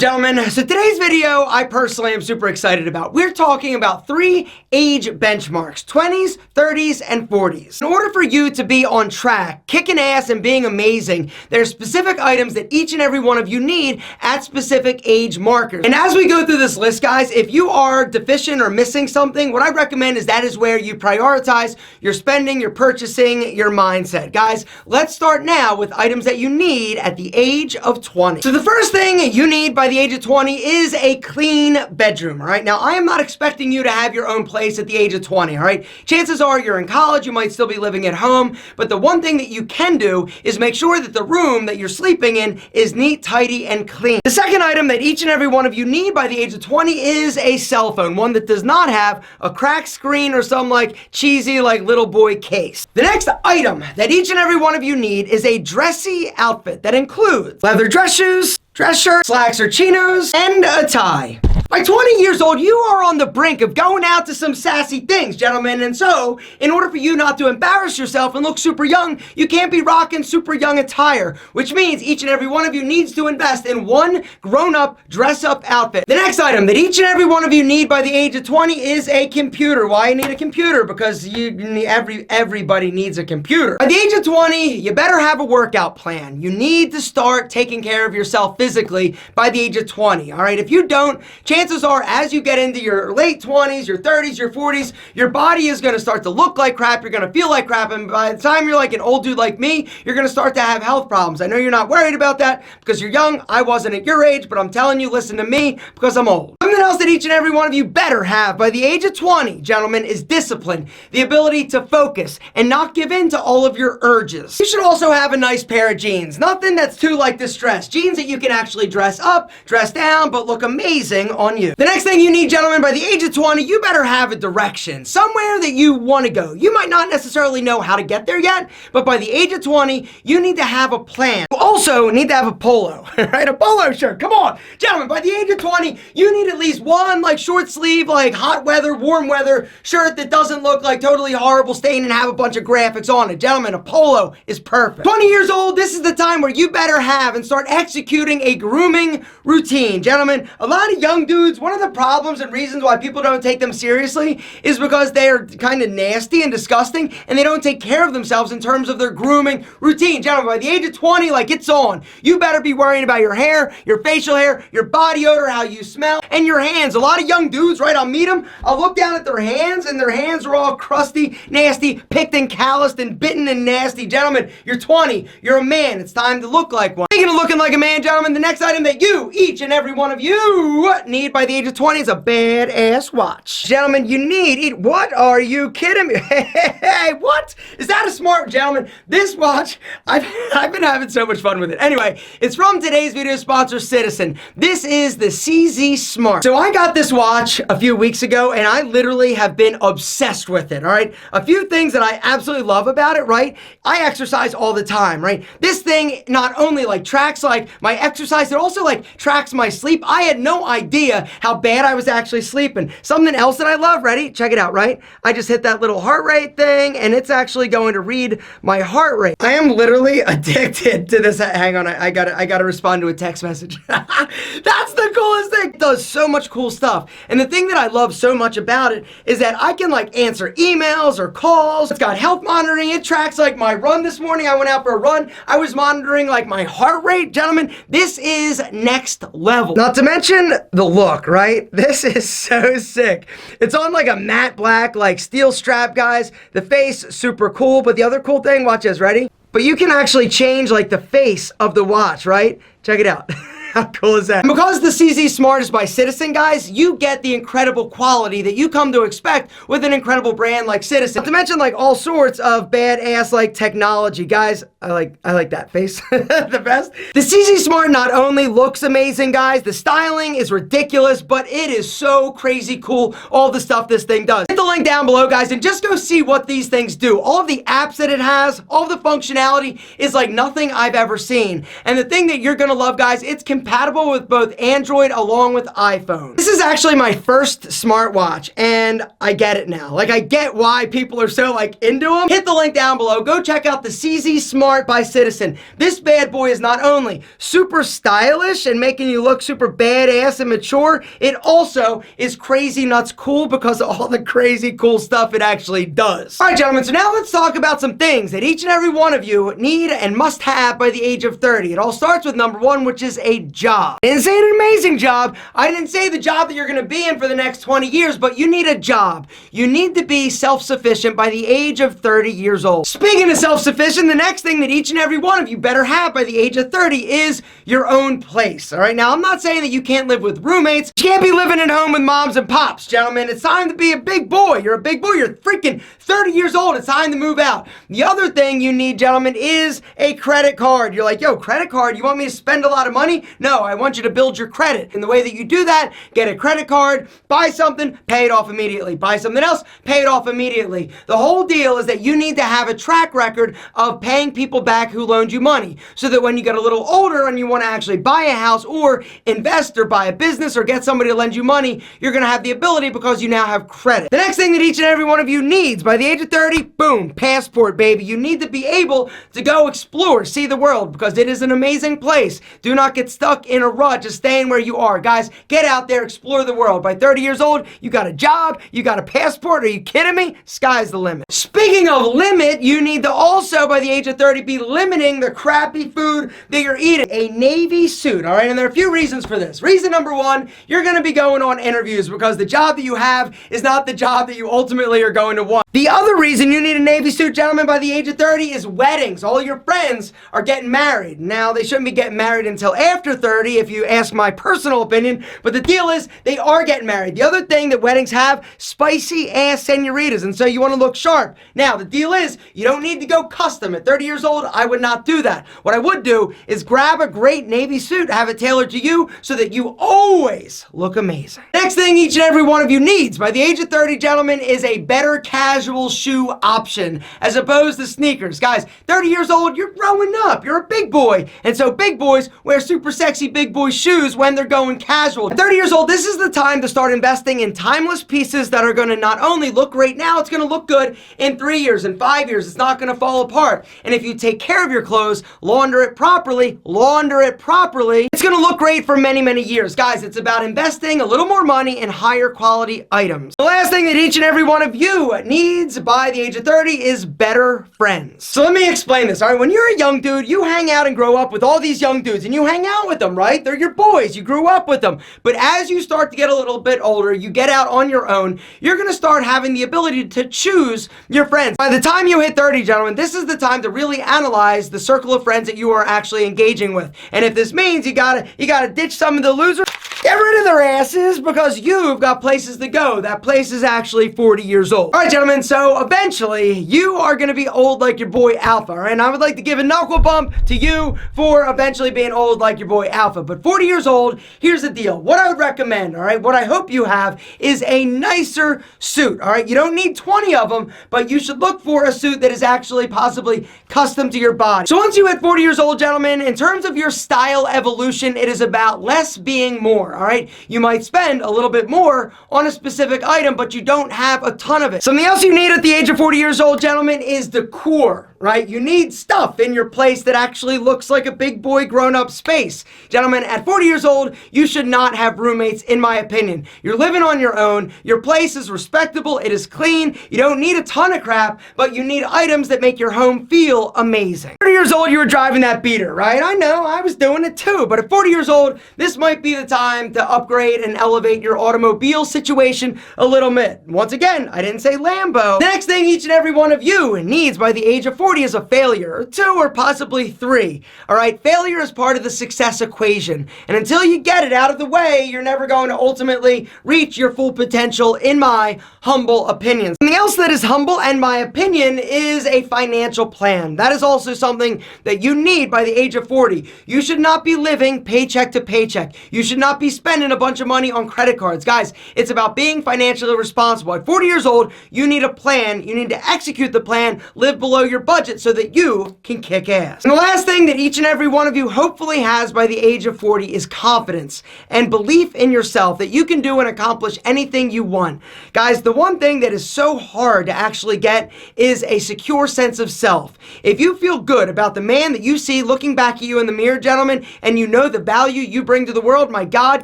gentlemen? So today's video, I personally am super excited about. We're talking about 3 age benchmarks, 20s, 30s, and 40s. In order for you to be on track, kicking ass and being amazing, there are specific items that each and every one of you need at specific age markers. And as we go through this list, guys, if you are deficient or missing something, what I recommend is that is where you prioritize your spending, your purchasing, your mindset. Guys, let's start now with items that you need at the age of 20. So the first thing you need by the age of 20 is a clean bedroom, all right? Now, I am not expecting you to have your own place at the age of 20, all right? Chances are you're in college, you might still be living at home, but the one thing that you can do is make sure that the room that you're sleeping in is neat, tidy, and clean. The second item that each and every one of you need by the age of 20 is a cell phone, one that does not have a cracked screen or some like cheesy like little boy case. The next item that each and every one of you need is a dressy outfit that includes leather dress shoes, dress shirt, slacks or chinos, and a tie. By 20 years old, you are on the brink of going out to some sassy things, gentlemen, and so, in order for you not to embarrass yourself and look super young, you can't be rocking super young attire, which means each and every one of you needs to invest in one grown-up, dress-up outfit. The next item that each and every one of you need by the age of 20 is a computer. Why you need a computer? Because everybody needs a computer. By the age of 20, you better have a workout plan. You need to start taking care of yourself physically by the age of 20, all right? If you don't, chances are, as you get into your late 20s, your 30s, your 40s, your body is going to start to look like crap, you're going to feel like crap, and by the time you're like an old dude like me, you're going to start to have health problems. I know you're not worried about that because you're young. I wasn't at your age, but I'm telling you, listen to me because I'm old. Something else that each and every one of you better have by the age of 20, gentlemen, is discipline, the ability to focus and not give in to all of your urges. You should also have a nice pair of jeans, nothing that's too like distressed, jeans that you can actually dress up, dress down, but look amazing on you. The next thing you need, gentlemen, by the age of 20, you better have a direction, somewhere that you want to go. You might not necessarily know how to get there yet, but by the age of 20, you need to have a plan. You also need to have a polo, right? A polo shirt. Come on, gentlemen, by the age of 20, you need at least one like short sleeve, like hot weather, warm weather shirt that doesn't look like totally horrible stain and have a bunch of graphics on it. Gentlemen, a polo is perfect. 20 years old, this is the time where you better have and start executing a grooming routine. Gentlemen, a lot of young dudes, one of the problems and reasons why people don't take them seriously is because they're kind of nasty and disgusting and they don't take care of themselves in terms of their grooming routine. Gentlemen, by the age of 20, like it's on. You better be worrying about your hair, your facial hair, your body odor, how you smell, and your hands. A lot of young dudes, right, I'll meet them, I'll look down at their hands and their hands are all crusty, nasty, picked and calloused and bitten and nasty. Gentlemen, you're 20, you're a man, it's time to look like one. Speaking of looking like a man, gentlemen, the next item that you, each and every one of you, need by the age of 20 is a badass watch. Gentlemen, you need, what are you kidding me? Hey, what? Is that a smart, gentlemen? This watch, I've been having so much fun with it. Anyway, it's from today's video sponsor, Citizen. This is the CZ Smart. So I got this watch a few weeks ago and I literally have been obsessed with it, all right? A few things that I absolutely love about it, right? I exercise all the time, right? This thing not only like tracks like my exercise, it also like tracks my sleep. I had no idea how bad I was actually sleeping. Something else that I love, ready? Check it out, right? I just hit that little heart rate thing and it's actually going to read my heart rate. I am literally addicted to this. Hang on, I gotta respond to a text message. That's the coolest thing. It does so much cool stuff. And the thing that I love so much about it is that I can like answer emails or calls. It's got health monitoring. It tracks like my run this morning. I went out for a run. I was monitoring like my heart rate. Gentlemen, this is next level. Not to mention the look, right? This is so sick. It's on like a matte black, like steel strap, guys. The face, super cool. But the other cool thing, watch this, ready? But you can actually change like the face of the watch, right? Check it out. How cool is that? And because the CZ Smart is by Citizen, guys, you get the incredible quality that you come to expect with an incredible brand like Citizen. Not to mention like all sorts of badass like technology. Guys, I like that face the best. The CZ Smart not only looks amazing, guys, the styling is ridiculous, but it is so crazy cool, all the stuff this thing does. Hit the link down below, guys, and just go see what these things do. All of the apps that it has, all the functionality is like nothing I've ever seen. And the thing that you're gonna love, guys, it's compatible with both Android along with iPhone. This is actually my first smartwatch, and I get it now. Like, I get why people are so, like, into them. Hit the link down below. Go check out the CZ Smart by Citizen. This bad boy is not only super stylish and making you look super badass and mature, it also is crazy nuts cool because of all the crazy cool stuff it actually does. All right, gentlemen, so now let's talk about some things that each and every one of you need and must have by the age of 30. It all starts with number one, which is a job. I didn't say an amazing job. I didn't say the job that you're going to be in for the next 20 years, but you need a job. You need to be self-sufficient by the age of 30 years old. Speaking of self-sufficient, the next thing that each and every one of you better have by the age of 30 is your own place. All right, now I'm not saying that you can't live with roommates. You can't be living at home with moms and pops, gentlemen. It's time to be a big boy. You're a big boy. You're freaking 30 years old. It's time to move out. The other thing you need, gentlemen, is a credit card. You're like, yo, credit card? You want me to spend a lot of money? No, I want you to build your credit. And the way that you do that, get a credit card, buy something, pay it off immediately. Buy something else, pay it off immediately. The whole deal is that you need to have a track record of paying people back who loaned you money, so that when you get a little older and you want to actually buy a house or invest or buy a business or get somebody to lend you money, you're going to have the ability because you now have credit. The next thing that each and every one of you needs by the age of 30, boom, passport, baby. You need to be able to go explore, see the world, because it is an amazing place. Do not get stuck in a rut, just staying where you are. Guys, get out there, explore the world. By 30 years old, you got a job, you got a passport. Are you kidding me? Sky's the limit. Speaking of limit, you need to also, by the age of 30, be limiting the crappy food that you're eating. A navy suit, all right? And there are a few reasons for this. Reason number one, you're going to be going on interviews because the job that you have is not the job that you ultimately are going to want. The other reason you need a navy suit, gentlemen, by the age of 30 is weddings. All your friends are getting married. Now, they shouldn't be getting married until after 30 if you ask my personal opinion, but the deal is they are getting married. The other thing that weddings have, spicy ass senoritas, and so you want to look sharp. Now, the deal is you don't need to go custom. At 30 years old, I would not do that. What I would do is grab a great navy suit, have it tailored to you so that you always look amazing. Next thing each and every one of you needs by the age of 30, gentlemen, is a better casual shoe option as opposed to sneakers. Guys, 30 years old, you're growing up. You're a big boy. And so big boys wear super sexy big boy shoes when they're going casual. At 30 years old, this is the time to start investing in timeless pieces that are going to not only look great now, it's going to look good in 3 years and 5 years. It's not going to fall apart. And if you take care of your clothes, launder it properly, it's going to look great for many, many years. Guys, it's about investing a little more money in higher quality items. The last thing that each and every one of you needs by the age of 30 is better friends. So let me explain this, all right? When you're a young dude, you hang out and grow up with all these young dudes, and you hang out with them, right? They're your boys. You grew up with them. But as you start to get a little bit older, you get out on your own, you're going to start having the ability to choose your friends. By the time you hit 30, gentlemen, this is the time to really analyze the circle of friends that you are actually engaging with. And if this means you gotta ditch some of the losers, get rid of their asses because you've got places to go. That place is actually 40 years old. All right, gentlemen, so eventually you are going to be old like your boy Alpha, all right? And I would like to give a knuckle bump to you for eventually being old like your boy Alpha. But 40 years old, here's the deal. What I would recommend, all right, what I hope you have is a nicer suit, all right? You don't need 20 of them, but you should look for a suit that is actually possibly custom to your body. So once you hit 40 years old, gentlemen, in terms of your style evolution, it is about less being more, all right? You might spend a little bit more on a specific item, but you don't have a ton of it. Something else you need at the age of 40 years old, gentlemen, is decor, right? You need stuff in your place that actually looks like a big boy grown-up space. Gentlemen, at 40 years old, you should not have roommates, in my opinion. You're living on your own. Your place is respectable. It is clean. You don't need a ton of crap, but you need items that make your home feel amazing. 30 years old, you were driving that beater, right? I know, I was doing it too, but at 40 years old, this might be the time to upgrade and elevate your automobile situation a little bit. Once again, I didn't say Lambo. The next thing each and every one of you needs by the age of 40 is a failure, or 2 or possibly 3. All right, failure is part of the success equation, and until you get it out of the way, you're never going to ultimately reach your full potential, in my humble opinion. Something else that is humble, and my opinion, is a financial plan. That is also something something that you need by the age of 40. You should not be living paycheck to paycheck. You should not be spending a bunch of money on credit cards. Guys, it's about being financially responsible. At 40 years old, you need a plan. You need to execute the plan, live below your budget so that you can kick ass. And the last thing that each and every one of you hopefully has by the age of 40 is confidence and belief in yourself that you can do and accomplish anything you want. Guys, the one thing that is so hard to actually get is a secure sense of self. If you feel good about the man that you see looking back at you in the mirror, gentlemen, and you know the value you bring to the world, my God,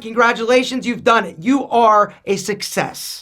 congratulations, you've done it. You are a success.